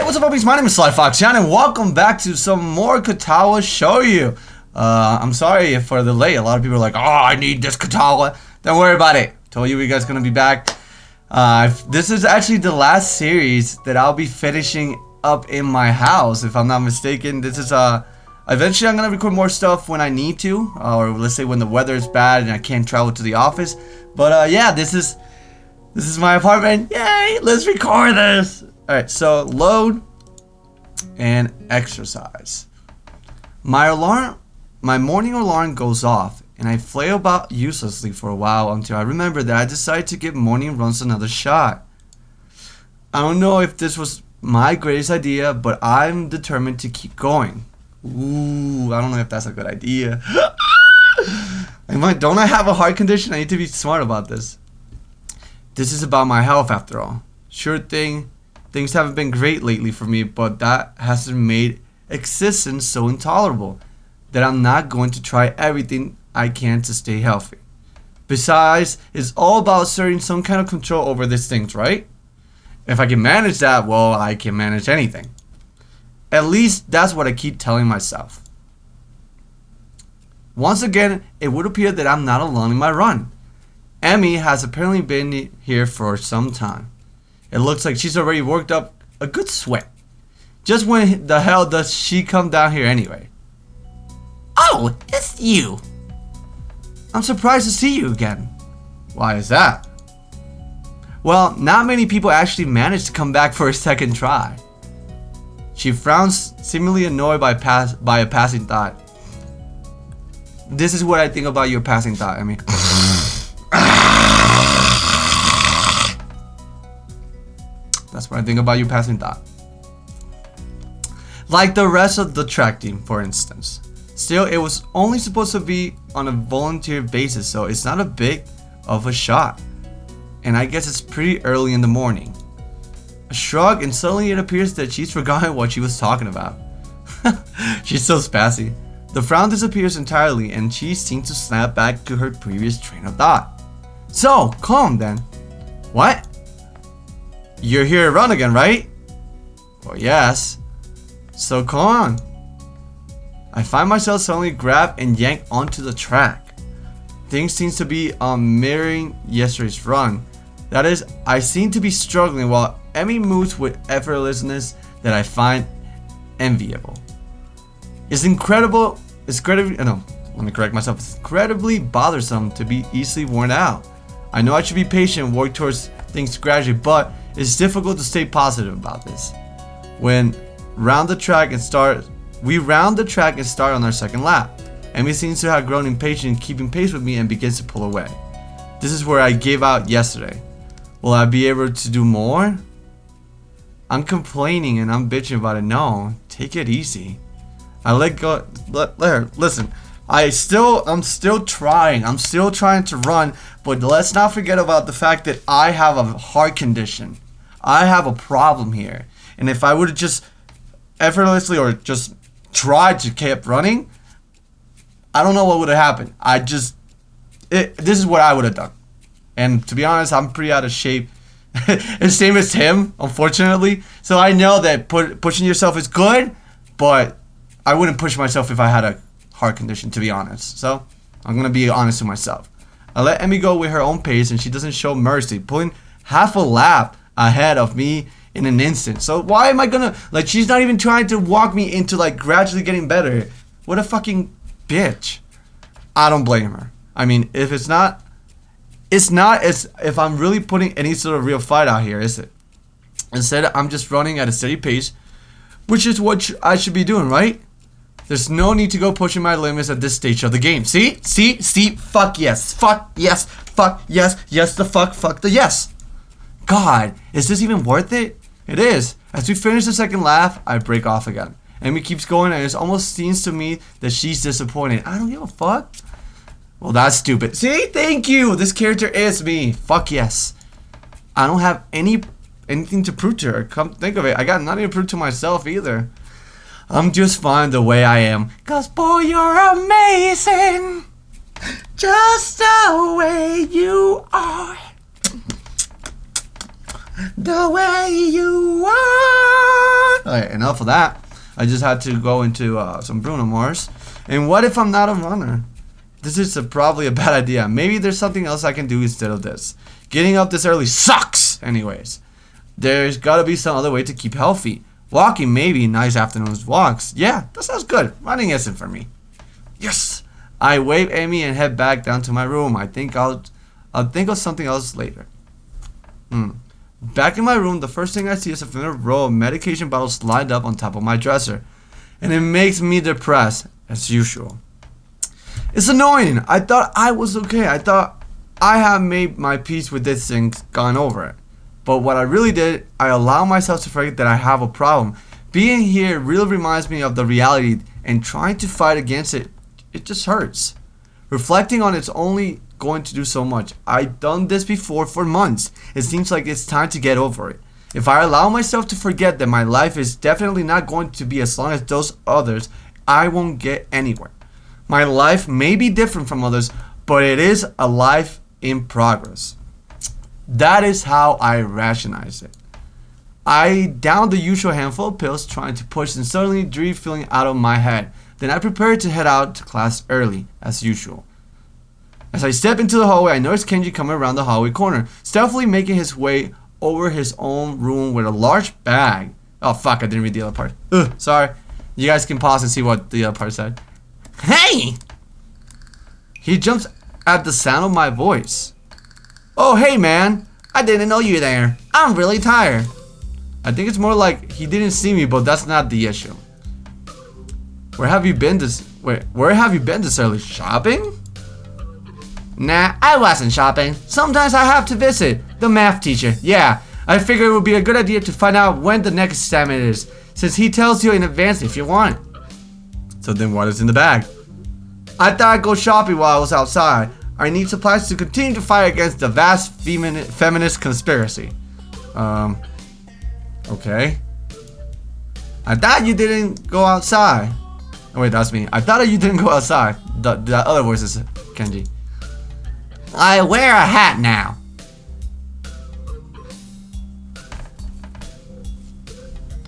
What's up, puppies? My name is SlyFoxHound, and welcome back to some more Katawa Shoujo. I'm sorry for the delay. A lot of people are like, oh, I need this Katawa. Don't worry about it. Told you guys gonna be back. This is actually the last series that I'll be finishing up in my house, if I'm not mistaken. This is eventually I'm gonna record more stuff when I need to, or let's say when the weather is bad and I can't travel to the office. But yeah, this is my apartment. Yay! Let's record this. All right, so load and exercise. My morning alarm goes off, and I flail about uselessly for a while until I remember that I decided to give morning runs another shot. I don't know if this was my greatest idea, but I'm determined to keep going. Ooh, I don't know if that's a good idea. Don't I have a heart condition? I need to be smart about this. This is about my health after all. Sure thing, things haven't been great lately for me, but that hasn't made existence so intolerable that I'm not going to try everything I can to stay healthy. Besides, it's all about asserting some kind of control over these things, right? If I can manage that, well, I can manage anything. At least that's what I keep telling myself. Once again, it would appear that I'm not alone in my run. Emmy has apparently been here for some time. It looks like she's already worked up a good sweat. Just when the hell does she come down here anyway? Oh, it's you. I'm surprised to see you again. Why is that? Well, not many people actually manage to come back for a second try. She frowns, seemingly annoyed by a passing thought. This is what I think about your passing thought, Emmy. That's what I think about your passing thought. Like the rest of the track team, for instance. Still, it was only supposed to be on a volunteer basis, so it's not a big of a shot. And I guess it's pretty early in the morning. A shrug, and suddenly it appears that she's forgotten what she was talking about. She's so spazzy. The frown disappears entirely, and she seems to snap back to her previous train of thought. So, calm then. What? You're here to run again, right? Well, yes. So come on. I find myself suddenly grabbed and yanked onto the track. Things seem to be mirroring yesterday's run. That is, I seem to be struggling while Emmy moves with effortlessness that I find enviable. It's incredibly bothersome to be easily worn out. I know I should be patient and work towards things gradually, but it's difficult to stay positive about this. We round the track and start on our second lap. Emmy seems to have grown impatient, keeping pace with me, and begins to pull away. This is where I gave out yesterday. Will I be able to do more? I'm complaining and I'm bitching about it. No, take it easy. I let go. Let her listen. I'm still trying. I'm still trying to run, but let's not forget about the fact that I have a heart condition. I have a problem here, and if I would have just effortlessly or just tried to keep running, I don't know what would have happened. This is what I would have done. And to be honest, I'm pretty out of shape. The same as him, unfortunately. So I know that pushing yourself is good, but I wouldn't push myself if I had a heart condition, to be honest. So I'm going to be honest with myself. I let Emmy go with her own pace, and she doesn't show mercy, pulling half a lap ahead of me in an instant. So why am I going to... she's not even trying to walk me into, gradually getting better. What a fucking bitch. I don't blame her. I mean, if it's not as if I'm really putting any sort of real fight out here, is it? Instead, I'm just running at a steady pace, which is what I should be doing, right? There's no need to go pushing my limits at this stage of the game. See? Fuck yes. Fuck yes. Fuck yes. Yes the fuck the yes. God, is this even worth it? It is. As we finish the second lap, I break off again. Emmy keeps going, and it almost seems to me that she's disappointed. I don't give a fuck. Well, that's stupid. See? Thank you. This character is me. Fuck yes. I don't have anything to prove to her. Come think of it. I got nothing to prove to myself either. I'm just fine the way I am. 'Cause boy, you're amazing. Just the way you are. The way you are. Alright, enough of that. I just had to go into some Bruno Mars. And what if I'm not a runner? This is probably a bad idea. Maybe there's something else I can do instead of this. Getting up this early sucks! Anyways, there's gotta be some other way to keep healthy. Walking, maybe. Nice afternoon walks. Yeah, that sounds good. Running isn't for me. Yes! I wave Amy and head back down to my room. I think I'll think of something else later. Back in my room, the first thing I see is a familiar row of medication bottles lined up on top of my dresser. And it makes me depressed, as usual. It's annoying. I thought I was okay. I thought I had made my peace with this thing, gone over it. But what I really did, I allowed myself to forget that I have a problem. Being here really reminds me of the reality, and trying to fight against it, it just hurts. Reflecting on it's only going to do so much. I've done this before for months. It seems like it's time to get over it. If I allow myself to forget that my life is definitely not going to be as long as those others, I won't get anywhere. My life may be different from others, but it is a life in progress. That is how I rationalize it. I downed the usual handful of pills, trying to push the suddenly dreary feeling out of my head. Then I prepared to head out to class early, as usual. As I step into the hallway, I notice Kenji coming around the hallway corner, stealthily making his way over his own room with a large bag. Oh fuck, I didn't read the other part. Ugh, sorry. You guys can pause and see what the other part said. Hey! He jumps at the sound of my voice. Oh hey man, I didn't know you were there. I'm really tired. I think it's more like he didn't see me, but that's not the issue. Where have you been this early? Shopping? Nah, I wasn't shopping. Sometimes I have to visit the math teacher. Yeah, I figured it would be a good idea to find out when the next exam is, since he tells you in advance if you want it. So then what is in the bag? I thought I'd go shopping while I was outside. I need supplies to continue to fight against the vast feminist conspiracy. Okay. I thought you didn't go outside. Oh wait, that's me. I thought you didn't go outside. The other voice is Kenji. I wear a hat now.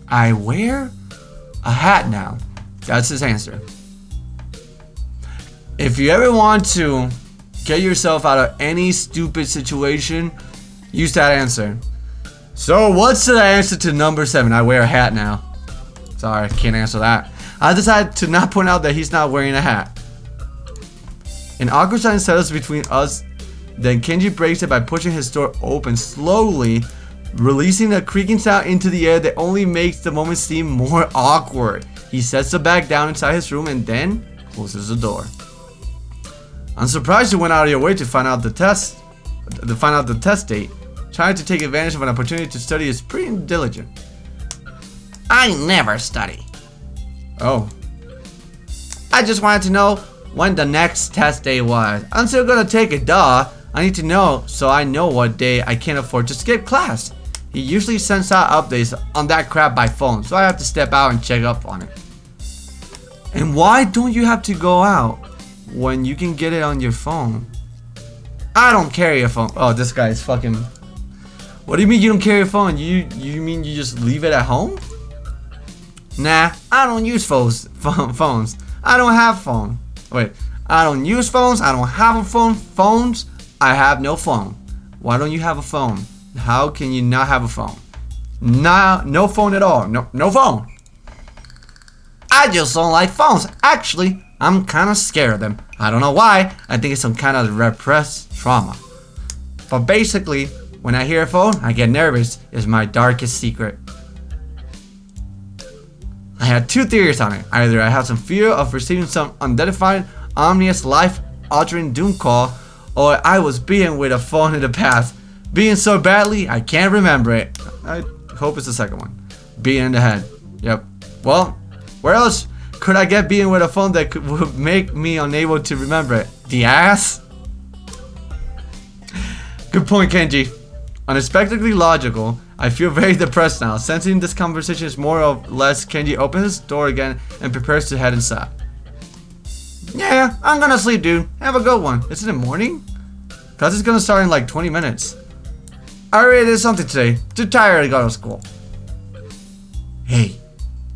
I wear a hat now. That's his answer. If you ever want to get yourself out of any stupid situation, use that answer. So what's the answer to number 7? I wear a hat now. Sorry, I can't answer that. I decided to not point out that he's not wearing a hat. An awkward silence settles between us. Then Kenji breaks it by pushing his door open slowly, releasing a creaking sound into the air that only makes the moment seem more awkward. He sets the bag down inside his room and then closes the door. I'm surprised you went out of your way to find out the test date. Trying to take advantage of an opportunity to study is pretty diligent. I never study. Oh. I just wanted to know when the next test day was. I'm still gonna take it, duh. I need to know so I know what day I can't afford to skip class. He usually sends out updates on that crap by phone, so I have to step out and check up on it. And why don't you have to go out when you can get it on your phone? I don't carry a phone. Oh, this guy is fucking... What do you mean you don't carry a phone? You mean you just leave it at home? Nah, I don't use phones. I don't have phone. Wait, I don't use phones. I don't have a phone. Phones, I have no phone. Why don't you have a phone? How can you not have a phone? Nah, no phone at all. No phone. I just don't like phones. Actually, I'm kind of scared of them. I don't know why. I think it's some kind of repressed trauma. But basically, when I hear a phone, I get nervous. It's my darkest secret. I had 2 theories on it. Either I have some fear of receiving some unidentified, ominous, life-altering doom call, or I was beaten with a phone in the past. Beaten so badly, I can't remember it. I hope it's the second one. Beaten in the head. Yep. Well, where else could I get beaten with a phone that would make me unable to remember it? The ass? Good point, Kenji. Unexpectedly logical. I feel very depressed now. Sensing this conversation is more or less, Kenji opens his door again and prepares to head inside. Yeah, I'm gonna sleep, dude. Have a good one. Is it the morning? Cause it's gonna start in like 20 minutes. I already did something today. Too tired to go to school. Hey,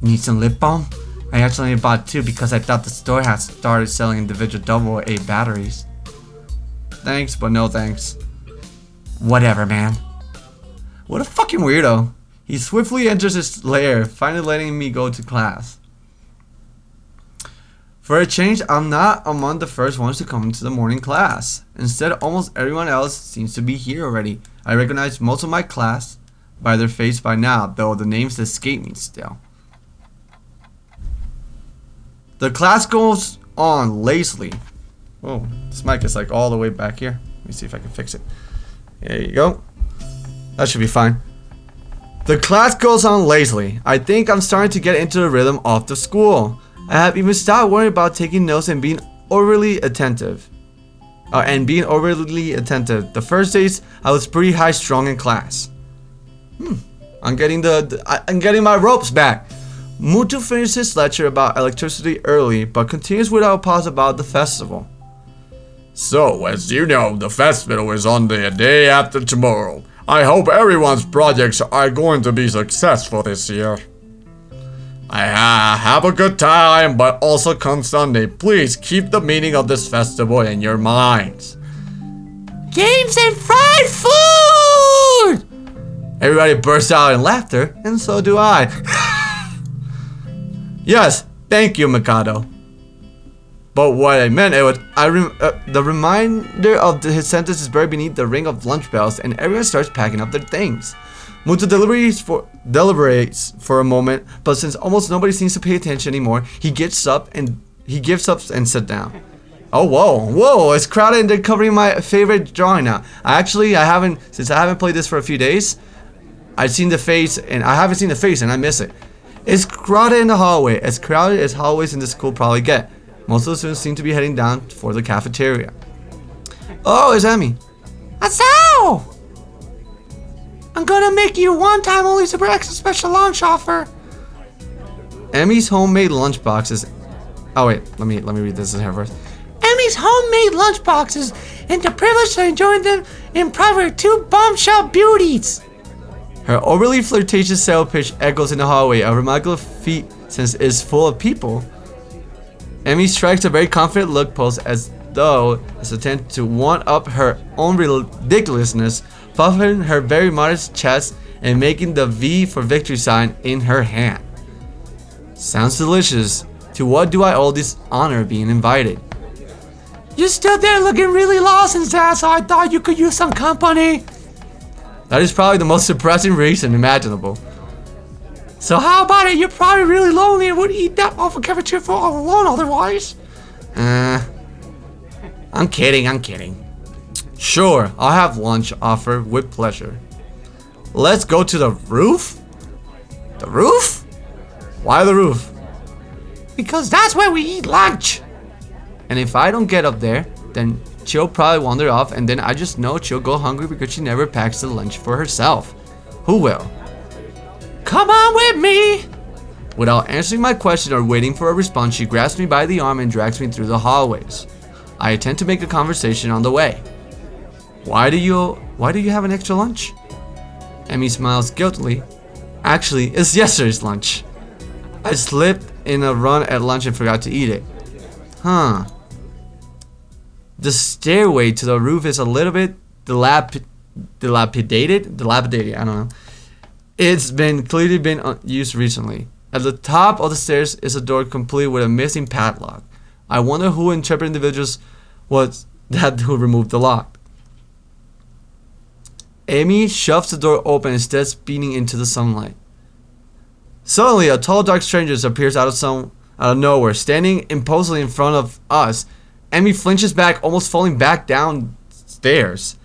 Need some lip balm? I actually bought 2 because I thought the store had started selling individual AA batteries. Thanks, but no thanks. Whatever, man. What a fucking weirdo. He swiftly enters his lair, finally letting me go to class. For a change, I'm not among the first ones to come into the morning class. Instead, almost everyone else seems to be here already. I recognize most of my class by their face by now, though the names escape me still. The class goes on lazily. Whoa, this mic is like all the way back here. Let me see if I can fix it. There you go. That should be fine. The class goes on lazily. I think I'm starting to get into the rhythm of the school. I have even stopped worrying about taking notes and being overly attentive. The first days, I was pretty high strung in class. I'm getting my ropes back. Mutu finished his lecture about electricity early, but continues without a pause about the festival. So, as you know, the festival is on the day after tomorrow. I hope everyone's projects are going to be successful this year. Have a good time, but also come Sunday, please keep the meaning of this festival in your minds. Games and fried food! Everybody bursts out in laughter, and so do I. Yes, thank you, Mikado. But what I meant, the reminder of his sentence is buried beneath the ring of lunch bells, and everyone starts packing up their things. Muto deliberates for a moment, but since almost nobody seems to pay attention anymore, he gives up and sits down. Oh whoa! It's crowded and they're covering my favorite drawing now. Since I haven't played this for a few days, I've seen the face and I haven't seen the face and I miss it. It's crowded in the hallway, as crowded as hallways in the school probably get. Most of the students seem to be heading down for the cafeteria. Oh, it's Emmy. Asao! I'm gonna make you one-time only super extra special lunch offer. Emmy's homemade lunch boxes. Oh wait, let me read this here first. Emmy's homemade lunch boxes, and the privilege to enjoy them in private with 2 bombshell beauties. Her overly flirtatious sales pitch echoes in the hallway, a remarkable feat since it's full of people. Emmy strikes a very confident look pose as though it's an attempt to one-up her own ridiculousness, puffing her very modest chest and making the V for victory sign in her hand. Sounds delicious. To what do I owe this honor of being invited? You stood there looking really lost and sad, so I thought you could use some company. That is probably the most depressing reason imaginable. So how about it? You're probably really lonely and would eat that awful cafeteria food all alone otherwise. I'm kidding. Sure, I'll have lunch offer with pleasure. Let's go to the roof? The roof? Why the roof? Because that's where we eat lunch. And if I don't get up there, then she'll probably wander off, and then I just know she'll go hungry because she never packs the lunch for herself. Who will? Come on with me! Without answering my question or waiting for a response, she grabs me by the arm and drags me through the hallways. I attempt to make a conversation on the way. Why do you have an extra lunch? Emmy smiles guiltily. Actually, it's yesterday's lunch. I slipped in a run at lunch and forgot to eat it. Huh. The stairway to the roof is a little bit dilapidated, I don't know. It's clearly been used recently. At the top of the stairs is a door complete with a missing padlock. I wonder who intrepid individuals was that who removed the lock. Amy shoves the door open and starts beaming into the sunlight. Suddenly, a tall, dark stranger appears out of nowhere, standing imposingly in front of us. Amy flinches back, almost falling back downstairs.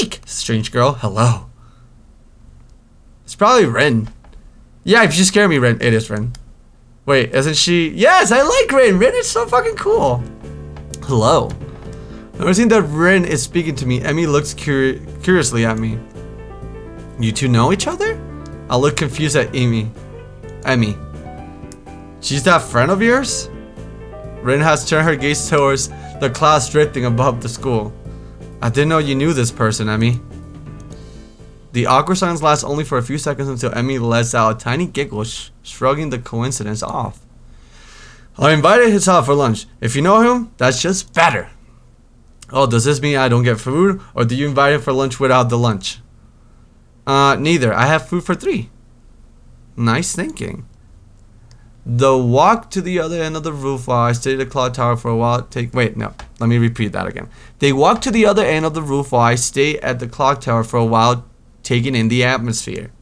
Eek! Strange girl, hello. It's probably Rin. Yeah, if you scare me, Rin. It is Rin. Wait, isn't she? Yes, I like Rin. Rin is so fucking cool. Hello. Noticing that Rin is speaking to me, Emmy looks curiously at me. You two know each other? I look confused at Emmy. She's that friend of yours? Rin has turned her gaze towards the clouds drifting above the school. I didn't know you knew this person, Emmy. The awkward silence lasts only for a few seconds until Emmy lets out a tiny giggle, shrugging the coincidence off. I invited Hisawa for lunch. If you know him, that's just better. Oh, does this mean I don't get food? Or do you invite him for lunch without the lunch? Neither. I have food for 3. Nice thinking. The walk to the other end of the roof while I stayed at the clock tower for a while let me repeat that again. They walk to the other end of the roof while I stay at the clock tower for a while, taking in the atmosphere.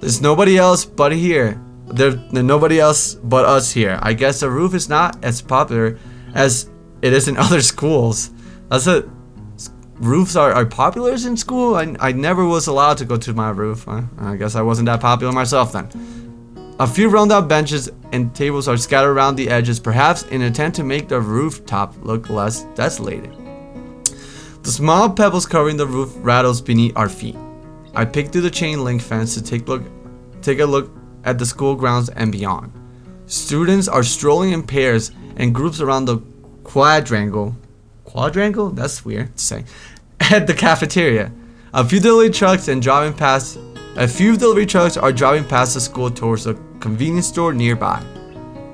There's nobody else but here. There's nobody else but us here. I guess the roof is not as popular as it is in other schools. That's it. Roofs are popular in school? I never was allowed to go to my roof. I guess I wasn't that popular myself then. A few rundown benches and tables are scattered around the edges, perhaps in an attempt to make the rooftop look less desolated. The small pebbles covering the roof rattles beneath our feet. I pick through the chain link fence to take a look at the school grounds and beyond. Students are strolling in pairs and groups around the quadrangle? That's weird to say. At the cafeteria. A few delivery trucks are driving past the school towards a convenience store nearby.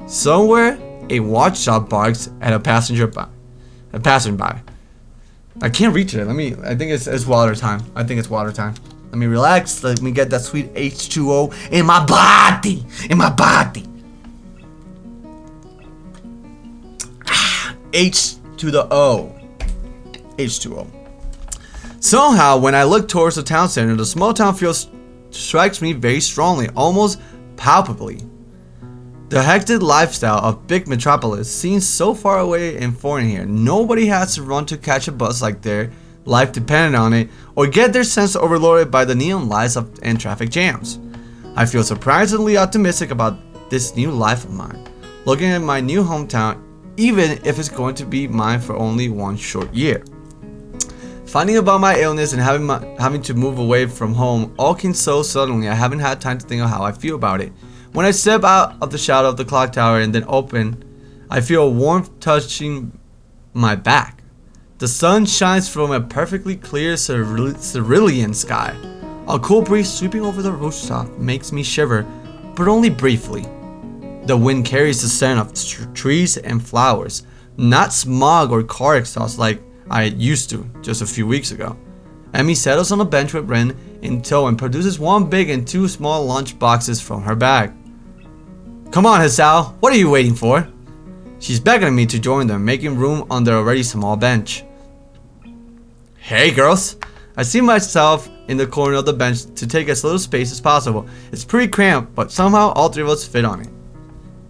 Somewhere, a watchdog barks at a passerby. I can't reach it. I think it's water time. Let me relax. Let me get that sweet H2O in my body. H to the O. H2O. Somehow, when I look towards the town center, the small town feel strikes me very strongly, almost palpably. The hectic lifestyle of big metropolis seems so far away and foreign here. Nobody has to run to catch a bus like their life depended on it, or get their sense overloaded by the neon lights and traffic jams. I feel surprisingly optimistic about this new life of mine, looking at my new hometown, even if it's going to be mine for only one short year. Finding about my illness and having to move away from home all came so suddenly I haven't had time to think of how I feel about it. When I step out of the shadow of the clock tower and then open, I feel a warmth touching my back. The sun shines from a perfectly clear cerulean sky. A cool breeze sweeping over the rooftop makes me shiver, but only briefly. The wind carries the scent of trees and flowers, not smog or car exhaust like I used to just a few weeks ago. Emmy settles on a bench with Ren in tow and produces one big and 2 small lunch boxes from her bag. Come on, Hisao, what are you waiting for? She's beckoning me to join them, making room on their already small bench. Hey girls! I see myself in the corner of the bench to take as little space as possible. It's pretty cramped, but somehow all 3 of us fit on it.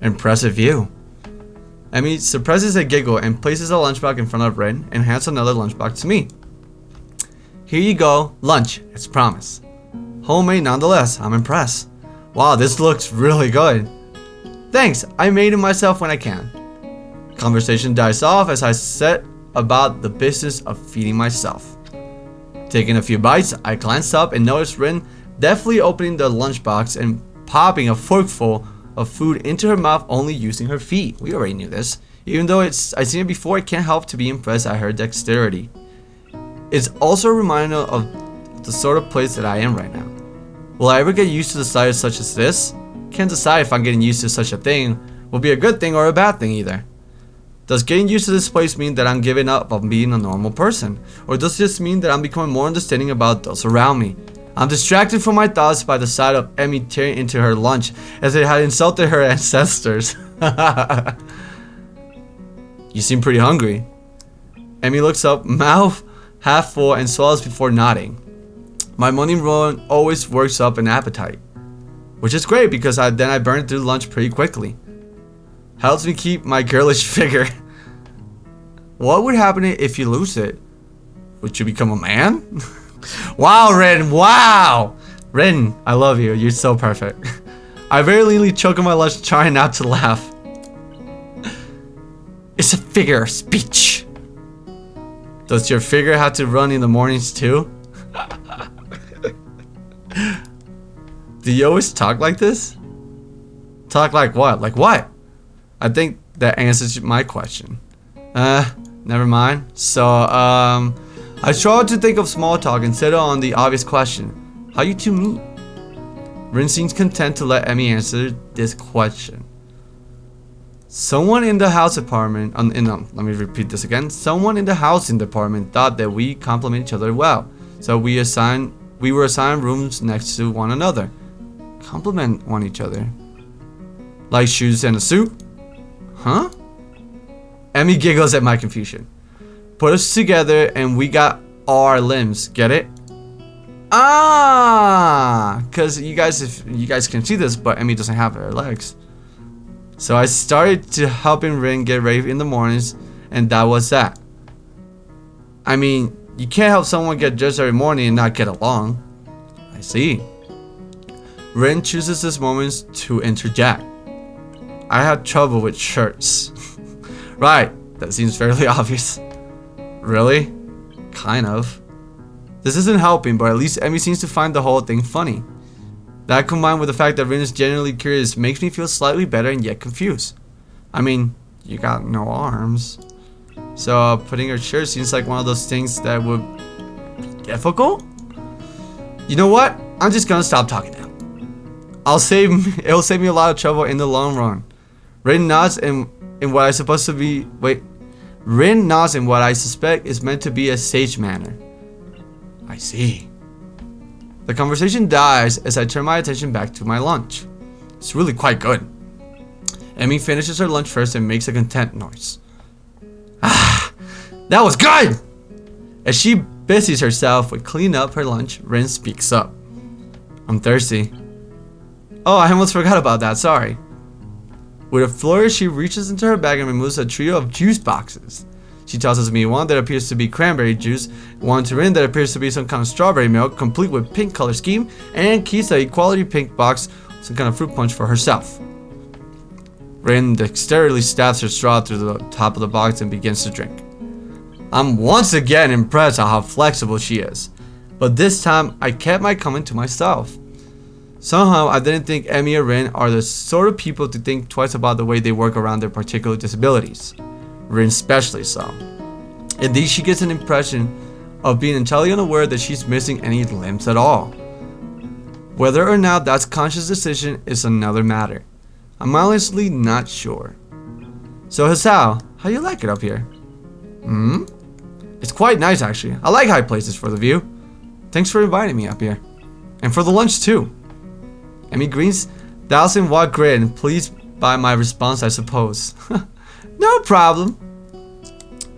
Impressive view. Emmy suppresses a giggle and places a lunchbox in front of Ren and hands another lunchbox to me. Here you go, lunch, it's promised. Homemade nonetheless, I'm impressed. Wow, this looks really good. Thanks, I made it myself when I can. Conversation dies off as I set about the business of feeding myself. Taking a few bites, I glanced up and noticed Ren deftly opening the lunchbox and popping a forkful of food into her mouth only using her feet. We already knew this. Even though I've seen it before, I can't help to be impressed at her dexterity. It's also a reminder of the sort of place that I am right now. Will I ever get used to the sight such as this? Can't decide if I'm getting used to such a thing will be a good thing or a bad thing either. Does getting used to this place mean that I'm giving up on being a normal person? Or does this mean that I'm becoming more understanding about those around me? I'm distracted from my thoughts by the sight of Emmy tearing into her lunch as it had insulted her ancestors. You seem pretty hungry. Emmy looks up, mouth half full, and swallows before nodding. My morning run always works up an appetite, which is great because I burn through lunch pretty quickly. Helps me keep my girlish figure. What would happen if you lose it? Would you become a man? Wow, Ren, wow! Ren, I love you. You're so perfect. I very nearly choke on my lunch trying not to laugh. It's a figure of speech. Does your figure have to run in the mornings too? Do you always talk like this? Talk like what? Like what? I think that answers my question. Never mind. So, I I struggled to think of small talk and settled on the obvious question. How you two meet? Rin seems content to let Emmy answer this question. Someone in the house department, let me repeat this again. Someone in the housing department thought that we complement each other well. So we were assigned rooms next to one another. Complement one each other. Like shoes and a suit? Huh? Emmy giggles at my confusion. Put us together and we got our limbs. Get it? Ah! Because if you guys can see this, but Emmy doesn't have her legs. So I started to helping Rin get ready in the mornings, and that was that. I mean, you can't help someone get dressed every morning and not get along. I see. Rin chooses this moment to interject. I had trouble with shirts. Right, that seems fairly obvious. Really? Kind of. This isn't helping, but at least Emmy seems to find the whole thing funny. That combined with the fact that Rin is genuinely curious makes me feel slightly better and yet confused. I mean, you got no arms. So putting her shirt seems like one of those things that would be difficult? You know what? I'm just gonna stop talking now. It'll save me a lot of trouble in the long run. Rin nods in what I supposed to be Rin nods in what I suspect is meant to be a sage manner. I see. The conversation dies as I turn my attention back to my lunch. It's really quite good. Emmy finishes her lunch first and makes a content noise. Ah, that was good! As she busies herself with cleaning up her lunch, Rin speaks up. I'm thirsty. Oh, I almost forgot about that, sorry. With a flourish, she reaches into her bag and removes a trio of juice boxes. She tosses me one that appears to be cranberry juice, one to Rin that appears to be some kind of strawberry milk, complete with pink color scheme, and keeps a quality pink box, some kind of fruit punch for herself. Rin dexterously stabs her straw through the top of the box and begins to drink. I'm once again impressed at how flexible she is, but this time I kept my comment to myself. Somehow I didn't think Emmy or Rin are the sort of people to think twice about the way they work around their particular disabilities. Rin especially so. Indeed, she gets an impression of being entirely unaware that she's missing any limbs at all. Whether or not that's conscious decision is another matter. I'm honestly not sure. So Hasao, how you like it up here? It's quite nice actually. I like high places for the view. Thanks for inviting me up here. And for the lunch too. Emmy Green's 1,000-watt grin, pleased by my response I suppose. No problem.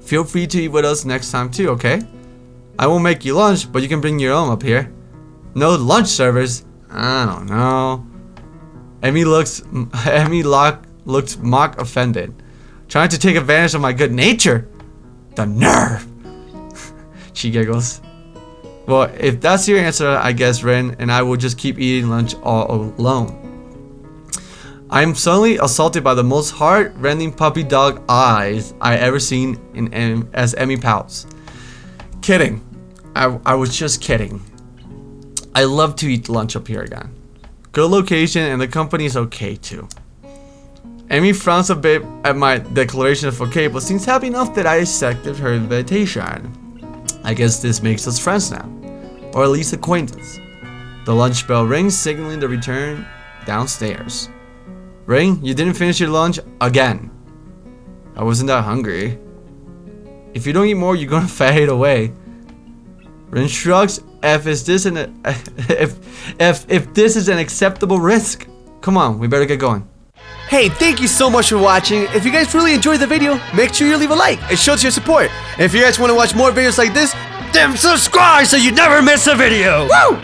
Feel free to eat with us next time too, okay? I won't make you lunch, but you can bring your own up here. No lunch service? I don't know. Emmy looks mock offended. Trying to take advantage of my good nature? The nerve! She giggles. Well, if that's your answer, I guess Rin and I will just keep eating lunch all alone. I am suddenly assaulted by the most heart-rending puppy dog eyes I ever seen as Emmy pouts. Kidding. I was just kidding. I love to eat lunch up here again. Good location and the company is okay too. Emmy frowns a bit at my declaration of okay, but seems happy enough that I accepted her invitation. I guess this makes us friends now. Or at least acquaintance. The lunch bell rings, signaling the return downstairs. Ring, you didn't finish your lunch again. I wasn't that hungry. If you don't eat more, you're gonna fade away. Rin shrugs. If this is an acceptable risk. Come on, we better get going. Hey, thank you so much for watching. If you guys really enjoyed the video, make sure you leave a like. It shows your support. And if you guys want to watch more videos like this, then subscribe so you never miss a video. Woo!